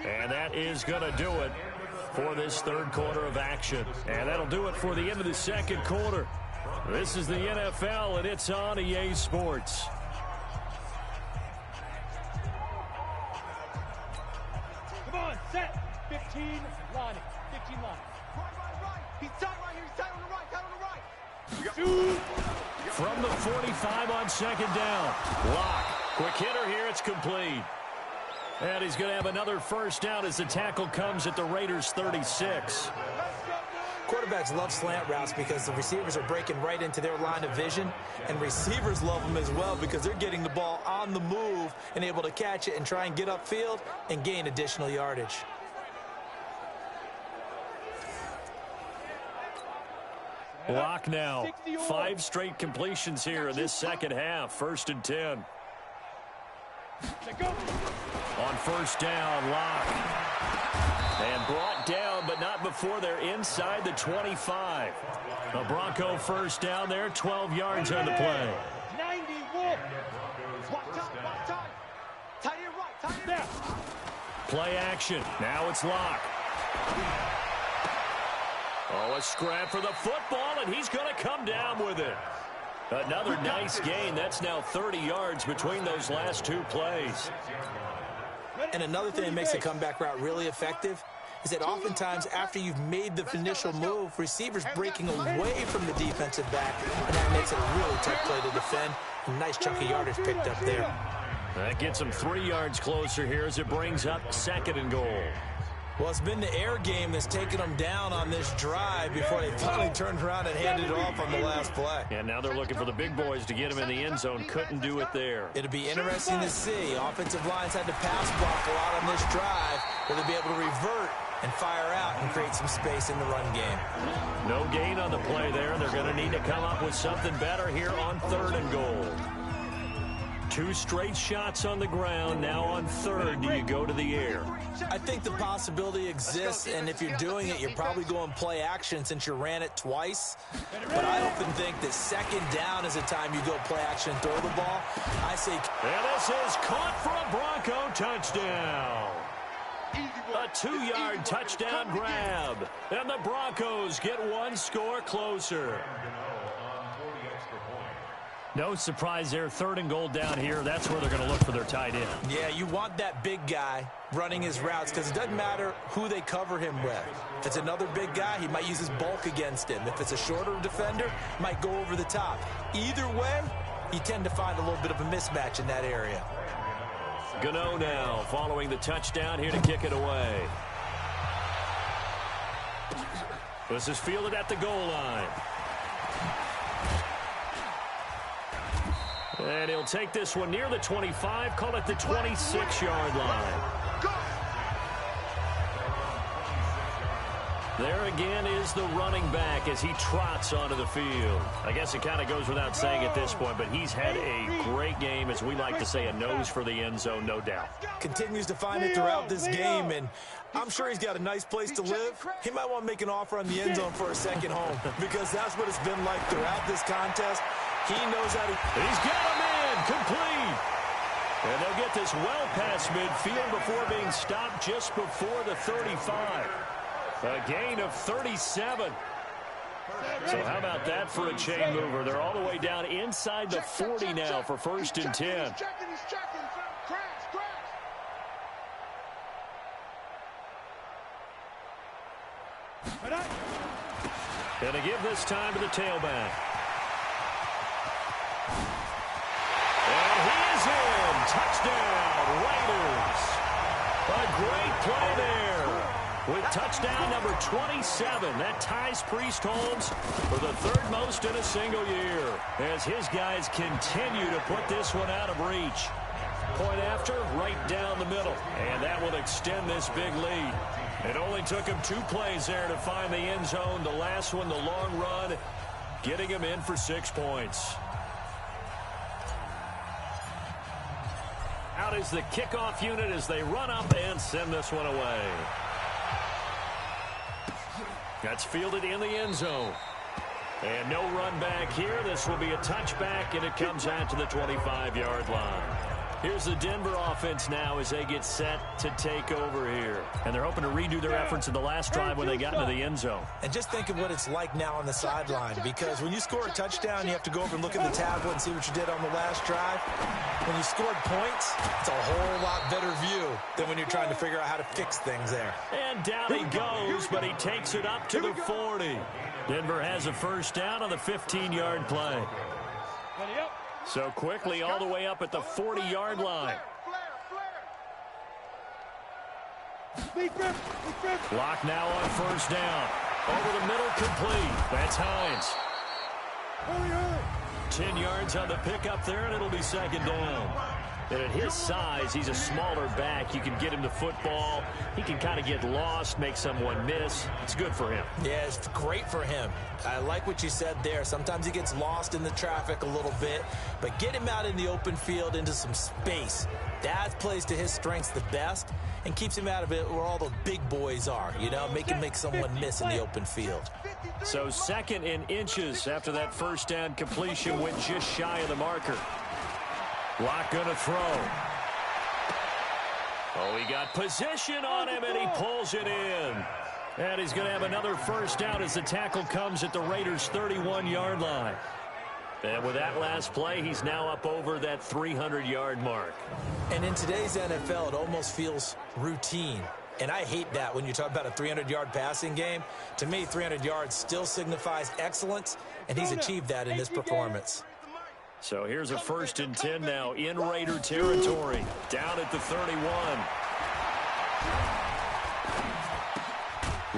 And that is going to do it for this 3rd quarter of action. And that'll do it for the end of the 2nd quarter. This is the NFL, and it's on EA Sports. Come on, set. 15 lining. 15 lining. Right. He's tight right here. He's tight on the right. From the 45 on 2nd down. Locke. Quick hitter here. It's complete. And he's going to have another first down as the tackle comes at the Raiders' 36. Quarterbacks love slant routes because the receivers are breaking right into their line of vision, and receivers love them as well because they're getting the ball on the move and able to catch it and try and get upfield and gain additional yardage. Locke now. 5 straight completions here in this 2nd half. 1st and 10. On 1st down, Locke. And brought down, but not before they're inside the 25. A Bronco first down there, 12 yards on the play. 90 Wolf. Watch time. Tight end right, tight end. Play action. Now it's Locke. Oh, a scrap for the football, and he's going to come down with it. Another nice gain. That's now 30 yards between those last 2 plays. And another thing that makes the comeback route really effective is that oftentimes after you've made the initial move, receivers breaking away from the defensive back, and that makes it a really tough play to defend. A nice chunk of yardage picked up there. That gets him 3 yards closer here as it brings up 2nd and goal. Well, it's been the air game that's taken them down on this drive before they finally turned around and handed it off on the last play. And now they're looking for the big boys to get him in the end zone. Couldn't do it there. It'll be interesting to see. Offensive lines had to pass block a lot on this drive. Will they be able to revert and fire out and create some space in the run game? No gain on the play there. They're going to need to come up with something better here on 3rd and goal. 2 straight shots on the ground. Now on 3rd, do you go to the air? I think the possibility exists, and if you're doing it, you're probably going play action since you ran it twice. But I often think that 2nd down is a time you go play action and throw the ball. I say... And this is caught for a Bronco touchdown. A 2-yard touchdown grab. And the Broncos get 1 score closer. No surprise there. 3rd and goal down here. That's where they're going to look for their tight end. Yeah, you want that big guy running his routes because it doesn't matter who they cover him with. If it's another big guy, he might use his bulk against him. If it's a shorter defender, might go over the top. Either way, you tend to find a little bit of a mismatch in that area. Gano now following the touchdown here to kick it away. This is fielded at the goal line. And he'll take this one near the 25, call it the 26-yard line. There again is the running back as he trots onto the field. I guess it kind of goes without saying at this point, but he's had a great game, as we like to say, a nose for the end zone, no doubt. Continues to find it throughout this game, and I'm sure he's got a nice place to live. He might want to make an offer on the end zone for a second home because that's what it's been like throughout this contest. He knows how to... He's got him in, complete. And they'll get this well past midfield before being stopped just before the 35. A gain of 37. So how about that for a chain mover? They're all the way down inside the 40 now for 1st and 10. And to give this time to the tailback. And he is in. Touchdown, Raiders. A great play there. With touchdown number 27, that ties Priest Holmes for the 3rd most in a single year, as his guys continue to put this one out of reach. Point after, right down the middle, and that will extend this big lead. It only took him 2 plays there to find the end zone. The last one, the long run, getting him in for 6 points. Out is the kickoff unit as they run up and send this one away. That's fielded in the end zone. And no run back here. This will be a touchback, and it comes out to the 25-yard line. Here's the Denver offense now as they get set to take over here. And they're hoping to redo their efforts in the last drive when they got into the end zone. And just think of what it's like now on the sideline, because when you score a touchdown, you have to go over and look at the tablet and see what you did on the last drive. When you scored points, it's a whole lot better view than when you're trying to figure out how to fix things there. And down he goes, but he takes it up to the 40. Denver has a 1st down on the 15-yard play. So quickly all the way up at the 40-yard line. Block now on 1st down. Over the middle, complete. That's Hines. 10 yards on the pickup there, and it'll be 2nd down. And at his size, he's a smaller back. You can get him the football. He can kind of get lost, make someone miss. It's good for him. Yeah, it's great for him. I like what you said there. Sometimes he gets lost in the traffic a little bit, but get him out in the open field into some space. That plays to his strengths the best and keeps him out of it where all the big boys are, you know, make someone miss in the open field. So 2nd in inches after that 1st down completion went just shy of the marker. Lock going to throw. Oh, he got position on him, and he pulls it in. And he's going to have another 1st down as the tackle comes at the Raiders' 31-yard line. And with that last play, he's now up over that 300-yard mark. And in today's NFL, it almost feels routine. And I hate that when you talk about a 300-yard passing game. To me, 300 yards still signifies excellence, and he's achieved that in this performance. So here's a 1st and 10 now in Raider territory. Down at the 31.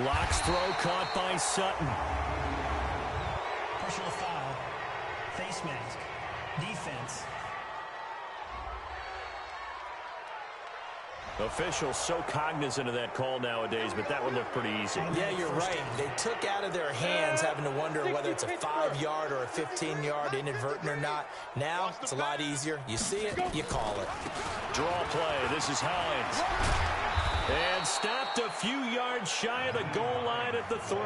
Locke's throw caught by Sutton. Personal foul. Face mask. Defense. Officials so cognizant of that call nowadays, but that would look pretty easy. Yeah, you're right. They took out of their hands having to wonder whether it's a 5-yard or a 15-yard inadvertent or not. Now, it's a lot easier. You see it, you call it. Draw play. This is Hines. And stopped a few yards shy of the goal line at the 3.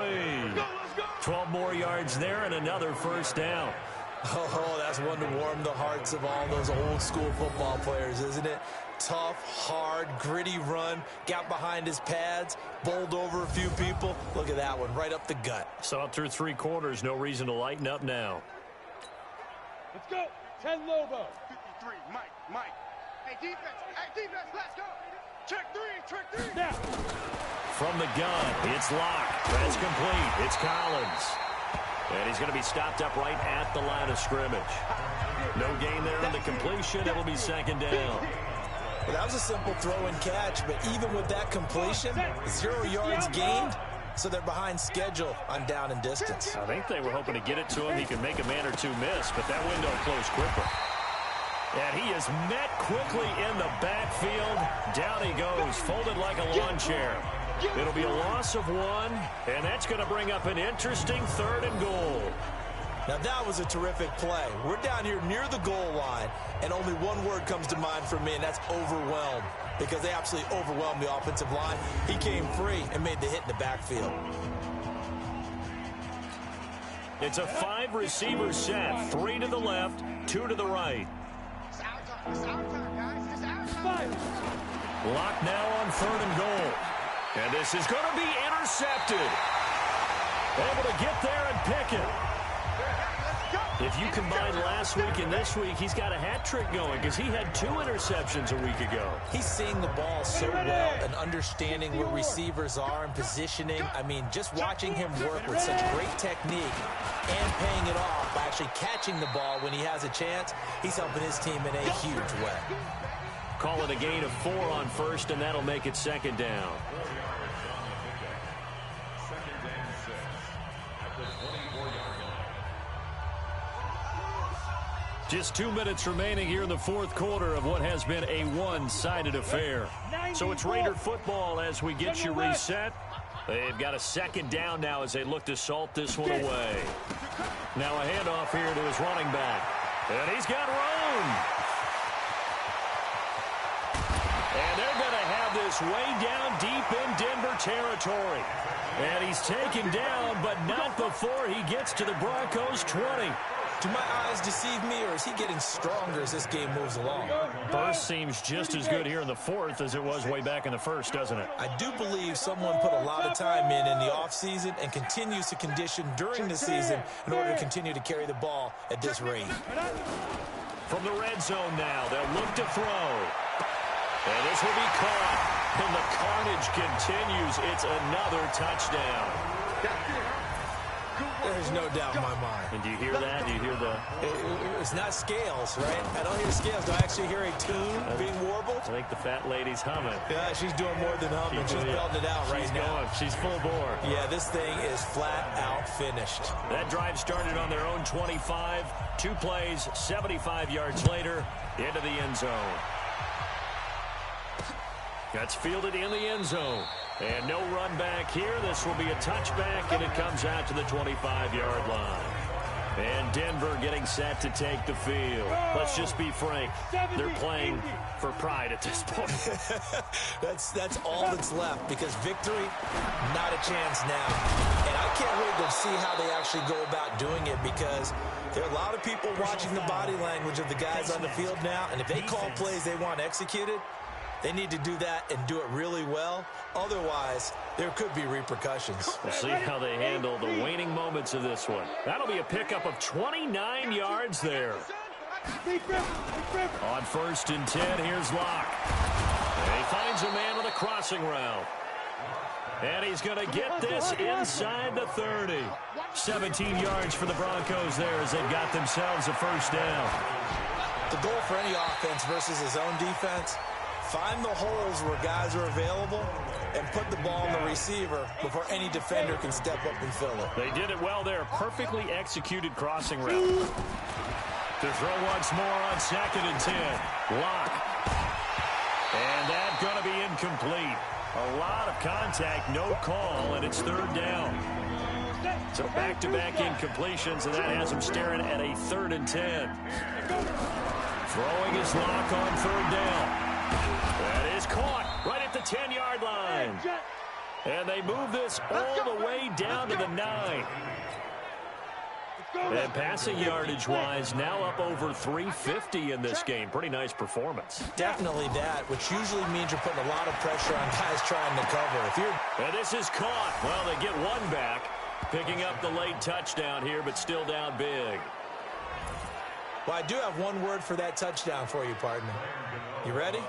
12 more yards there and another 1st down. Oh, that's one to warm the hearts of all those old-school football players, isn't it? Tough, hard, gritty run, got behind his pads, bowled over a few people. Look at that one, right up the gut. Saw it through 3 quarters, no reason to lighten up now. Let's go. 10 Lobo. 53, Mike. Hey, defense, let's go. Check 3. Now. From the gun, it's Locke. That's complete. It's Collins. And he's going to be stopped up right at the line of scrimmage. No gain there on the completion. It'll be 2nd down. Well, that was a simple throw and catch, but even with that completion, 0 yards gained, so they're behind schedule on down and distance. I think they were hoping to get it to him. He could make a man or two miss, but that window closed quicker. And he is met quickly in the backfield. Down he goes, folded like a lawn chair. It'll be a loss of 1, and that's going to bring up an interesting 3rd and goal. Now, that was a terrific play. We're down here near the goal line, and only one word comes to mind for me, and that's overwhelmed, because they absolutely overwhelmed the offensive line. He came free and made the hit in the backfield. It's a 5-receiver set, 3 to the left, 2 to the right. It's our time, guys. It's our time. Lock now on 3rd and goal. And this is going to be intercepted. Able to get there and pick it. If you combine last week and this week, he's got a hat trick going because he had 2 interceptions a week ago. He's seeing the ball so well and understanding where receivers are and positioning. I mean, just watching him work with such great technique and paying it off by actually catching the ball when he has a chance, he's helping his team in a huge way. Call it a gain of 4 on 1st, and that'll make it 2nd down. Just 2 minutes remaining here in the 4th quarter of what has been a one-sided affair. So it's Raider football as we get you reset. They've got a 2nd down now as they look to salt this one away. Now a handoff here to his running back. And he's got room. And they're going to have this way down deep in Denver territory. And he's taken down, but not before he gets to the Broncos' 20. Do my eyes deceive me, or is he getting stronger as this game moves along? Burst seems just as good here in the 4th as it was way back in the 1st, doesn't it? I do believe someone put a lot of time in the offseason and continues to condition during the season in order to continue to carry the ball at this rate. From the red zone now, they'll look to throw. And this will be caught. And the carnage continues. It's another touchdown. There's no doubt in my mind. And do you hear that? Do you hear the... It's not scales, right? I don't hear scales. Do I actually hear a tune being warbled? I think the fat lady's humming. Yeah, she's doing more than humming. She's belting it out right now. She's full bore. Yeah, this thing is flat out finished. That drive started on their own 25. 2 plays, 75 yards later, into the end zone. That's fielded in the end zone. And no run back here. This will be a touchback, and it comes out to the 25-yard line. And Denver getting set to take the field. Let's just be frank. They're playing for pride at this point. That's all that's left, because victory, not a chance now. And I can't wait to see how they actually go about doing it, because there are a lot of people watching the body language of the guys on the field now, and if they call plays they want executed, they need to do that and do it really well. Otherwise, there could be repercussions. We'll see how they handle the waning moments of this one. That'll be a pickup of 29 yards there. On 1st and 10, here's Locke. And he finds a man on the crossing route. And he's going to get this inside the 30. 17 yards for the Broncos there as they've got themselves a first down. The goal for any offense versus his own defense, find the holes where guys are available and put the ball on the receiver before any defender can step up and fill it. They did it well there. Perfectly executed crossing route. To throw once more on 2nd and 10. Lock. And that's going to be incomplete. A lot of contact, no call, and it's 3rd down. So back-to-back incompletions, and that has him staring at a 3rd and 10. Throwing his Lock on 3rd down. That is caught right at the 10-yard line. And they move this all the way down to the 9. And passing yardage-wise, now up over 350 in this game. Pretty nice performance. Definitely that, which usually means you're putting a lot of pressure on guys trying to cover. And this is caught. Well, they get one back, picking up the late touchdown here, but still down big. Well, I do have one word for that touchdown for you, partner. You ready?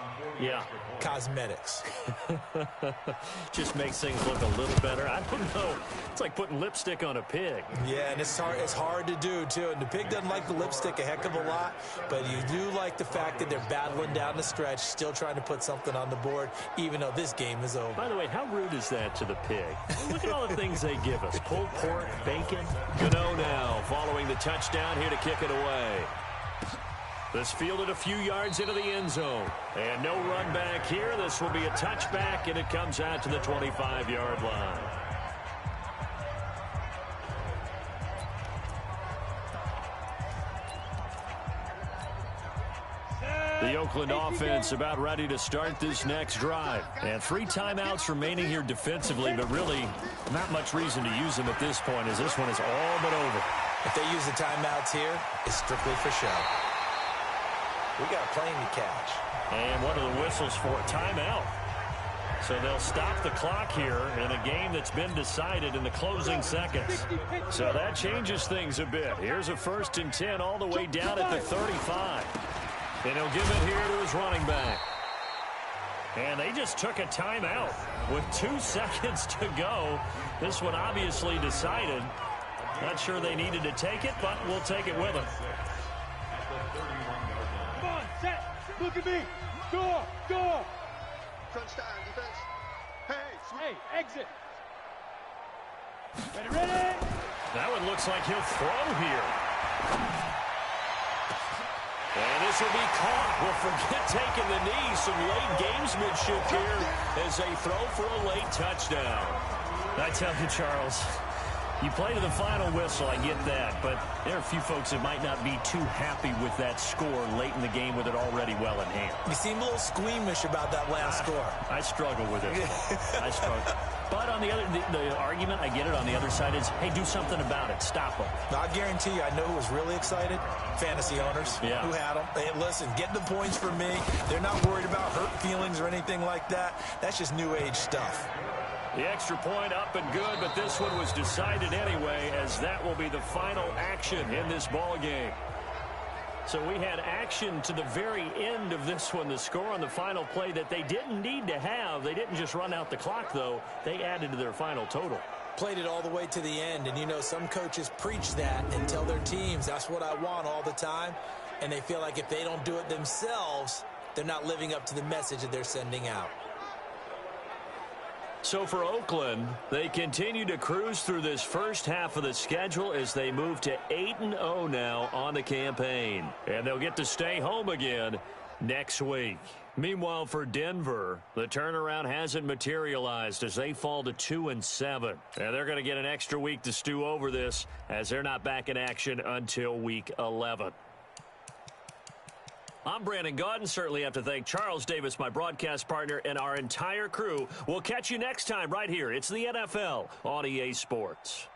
Yeah. Cosmetics. Just makes things look a little better. I don't know. It's like putting lipstick on a pig. Yeah, and it's hard to do, too. And the pig doesn't like the lipstick a heck of a lot, but you do like the fact that they're battling down the stretch, still trying to put something on the board, even though this game is over. By the way, how rude is that to the pig? Look at all the things they give us. Pulled pork, bacon. Gano now following the touchdown here to kick it away. This fielded a few yards into the end zone. And no run back here. This will be a touchback, and it comes out to the 25-yard line. The Oakland offense about ready to start this next drive. And 3 timeouts remaining here defensively, but really not much reason to use them at this point as this one is all but over. If they use the timeouts here, it's strictly for show. We got a plane to catch. And what are the whistles for a timeout? So they'll stop the clock here in a game that's been decided in the closing seconds. So that changes things a bit. Here's a 1st and 10 all the way down at the 35. And he'll give it here to his running back. And they just took a timeout with 2 seconds to go. This one obviously decided. Not sure they needed to take it, but we'll take it with them. Look at me. Door. Crunch time, defense. Hey, exit. Ready. That one looks like he'll throw here. And this will be caught. Well, forget taking the knee. Some late gamesmanship here as they throw for a late touchdown. I tell you, Charles, you play to the final whistle, I get that, but there are a few folks that might not be too happy with that score late in the game with it already well in hand. You seem a little squeamish about that last score. I struggle with it. I struggle. But on the argument, I get it, on the other side is, hey, do something about it. Stop them. I guarantee you, I know who was really excited. Fantasy owners who had them. Hey, listen, get the points for me. They're not worried about hurt feelings or anything like that. That's just new age stuff. The extra point up and good, but this one was decided anyway, as that will be the final action in this ball game. So we had action to the very end of this one. The score on the final play that they didn't need to have. They didn't just run out the clock, though. They added to their final total. Played it all the way to the end, and you know some coaches preach that and tell their teams, that's what I want all the time, and they feel like if they don't do it themselves, they're not living up to the message that they're sending out. So for Oakland, they continue to cruise through this first half of the schedule as they move to 8-0 now on the campaign. And they'll get to stay home again next week. Meanwhile, for Denver, the turnaround hasn't materialized as they fall to 2-7. And they're going to get an extra week to stew over this as they're not back in action until week 11. I'm Brandon Gaudin. Certainly have to thank Charles Davis, my broadcast partner, and our entire crew. We'll catch you next time right here. It's the NFL on EA Sports.